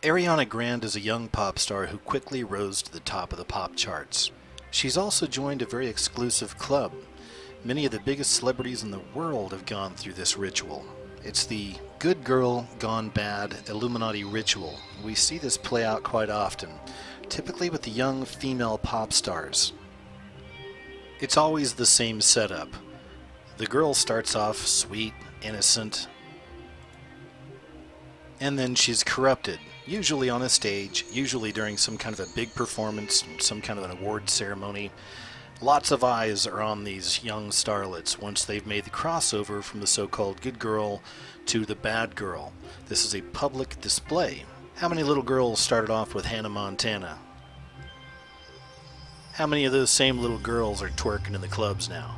Ariana Grande is a young pop star who quickly rose to the top of the pop charts. She's also joined a very exclusive club. Many of the biggest celebrities in the world have gone through this ritual. It's the good girl gone bad Illuminati ritual. We see this play out quite often, typically with the young female pop stars. It's always the same setup. The girl starts off sweet, innocent, and then she's corrupted, usually on a stage, usually during some kind of a big performance, some kind of an award ceremony. Lots of eyes are on these young starlets once they've made the crossover from the so-called good girl to the bad girl. This is a public display. How many little girls started off with Hannah Montana? How many of those same little girls are twerking in the clubs now?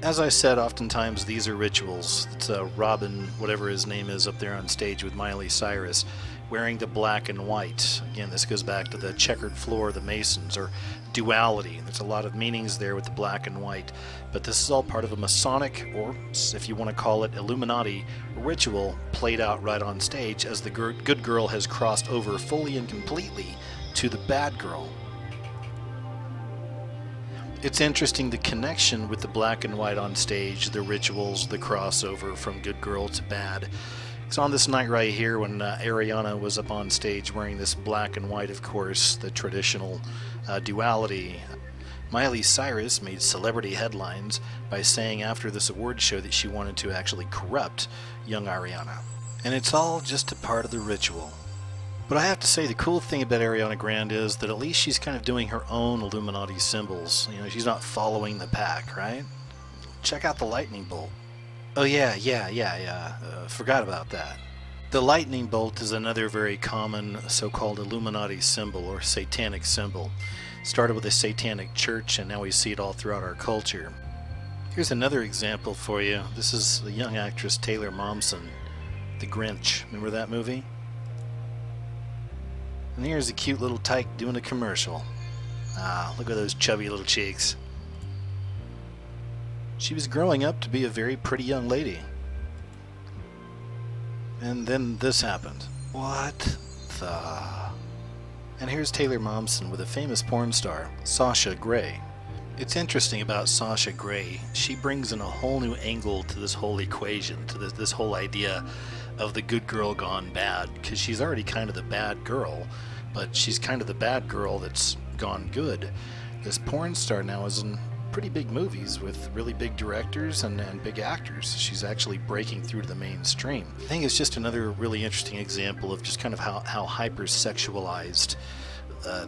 As I said, oftentimes these are rituals. It's Robin, whatever his name is, up there on stage with Miley Cyrus, wearing the black and white. Again, this goes back to the checkered floor of the Masons, or duality. There's a lot of meanings there with the black and white, but this is all part of a Masonic, or if you want to call it Illuminati, ritual played out right on stage as the good girl has crossed over fully and completely to the bad girl. It's interesting, the connection with the black and white on stage, the rituals, the crossover from good girl to bad. It's on this night right here when Ariana was up on stage wearing this black and white, of course, the traditional duality. Miley Cyrus made celebrity headlines by saying after this award show that she wanted to actually corrupt young Ariana. And it's all just a part of the ritual. But I have to say, the cool thing about Ariana Grande is that at least she's kind of doing her own Illuminati symbols. You know, she's not following the pack, right? Check out the lightning bolt. Oh yeah, forgot about that. The lightning bolt is another very common so-called Illuminati symbol or satanic symbol. Started with a satanic church, and now we see it all throughout our culture. Here's another example for you. This is the young actress Taylor Momsen, The Grinch. Remember that movie? And here's a cute little tyke doing a commercial. Ah, look at those chubby little cheeks. She was growing up to be a very pretty young lady. And then this happened. What the... And here's Taylor Momsen with a famous porn star, Sasha Grey. It's interesting about Sasha Grey. She brings in a whole new angle to this whole equation, to this whole idea of the good girl gone bad, because she's already kind of the bad girl, but she's kind of the bad girl that's gone good. This porn star now is in pretty big movies with really big directors and big actors. She's actually breaking through to the mainstream. I think it's just another really interesting example of just kind of how hyper-sexualized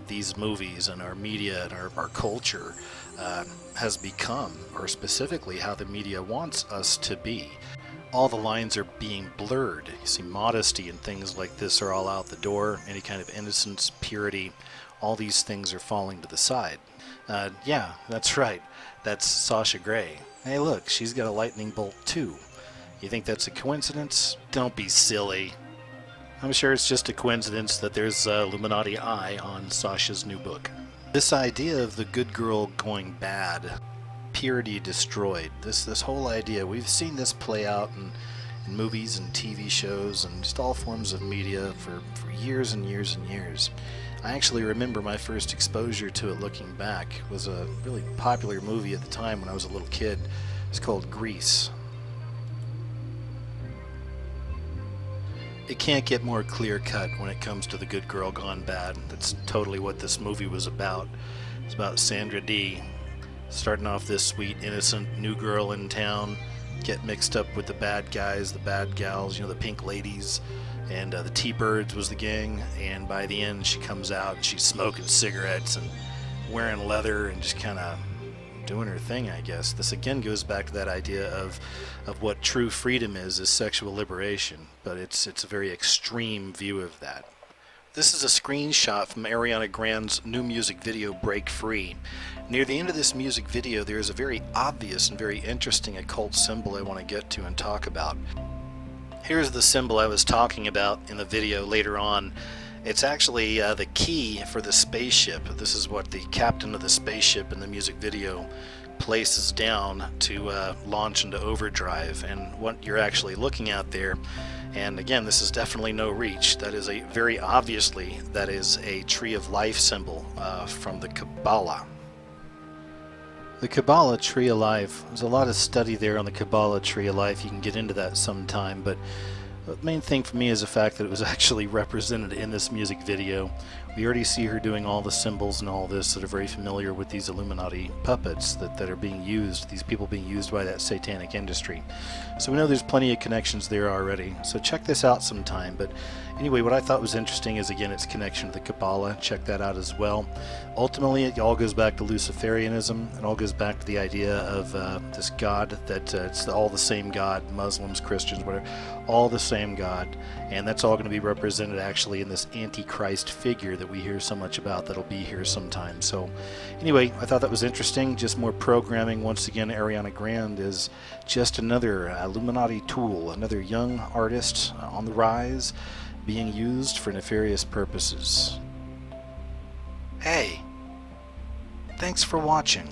these movies and our media and our culture has become, or specifically how the media wants us to be. All the lines are being blurred. You see, modesty and things like this are all out the door. Any kind of innocence, purity, all these things are falling to the side. Yeah, that's right. That's Sasha Grey. Hey look, she's got a lightning bolt too. You think that's a coincidence? Don't be silly. I'm sure it's just a coincidence that there's Illuminati eye on Sasha's new book. This idea of the good girl going bad, purity destroyed, this whole idea, we've seen this play out in movies and TV shows and just all forms of media for years and years and years. I actually remember my first exposure to it looking back. It was a really popular movie at the time when I was a little kid. It's called Grease. It can't get more clear-cut when it comes to the good girl gone bad. That's totally what this movie was about. It's about Sandra Dee starting off this sweet, innocent new girl in town, get mixed up with the bad guys, the bad gals, the pink ladies, and the T-Birds was the gang, and by the end she comes out and she's smoking cigarettes and wearing leather and just kind of doing her thing, I guess. This again goes back to that idea of what true freedom is sexual liberation, but it's a very extreme view of that. This is a screenshot from Ariana Grande's new music video, Break Free. Near the end of this music video, there is a very obvious and very interesting occult symbol I want to get to and talk about. Here's the symbol I was talking about in the video later on. It's actually the key for the spaceship. This is what the captain of the spaceship in the music video places down to launch into overdrive. And what you're actually looking at there And again, this is definitely no reach. That is very obviously, that is a tree of life symbol from the Kabbalah. The Kabbalah Tree of Life, there's a lot of study there on the Kabbalah Tree of Life. You can get into that sometime, but the main thing for me is the fact that it was actually represented in this music video. We already see her doing all the symbols and all this that are very familiar with these Illuminati puppets that are being used, these people being used by that satanic industry. So we know there's plenty of connections there already. So check this out sometime. But anyway, what I thought was interesting is, again, its connection to the Kabbalah. Check that out as well. Ultimately, it all goes back to Luciferianism. It all goes back to the idea of this God that it's all the same God, Muslims, Christians, whatever, all the same God. And that's all going to be represented actually in this Antichrist figure that we hear so much about that'll be here sometime. So anyway, I thought that was interesting. Just more programming. Once again, Ariana Grande is just another Illuminati tool, another young artist on the rise, being used for nefarious purposes. Hey, thanks for watching.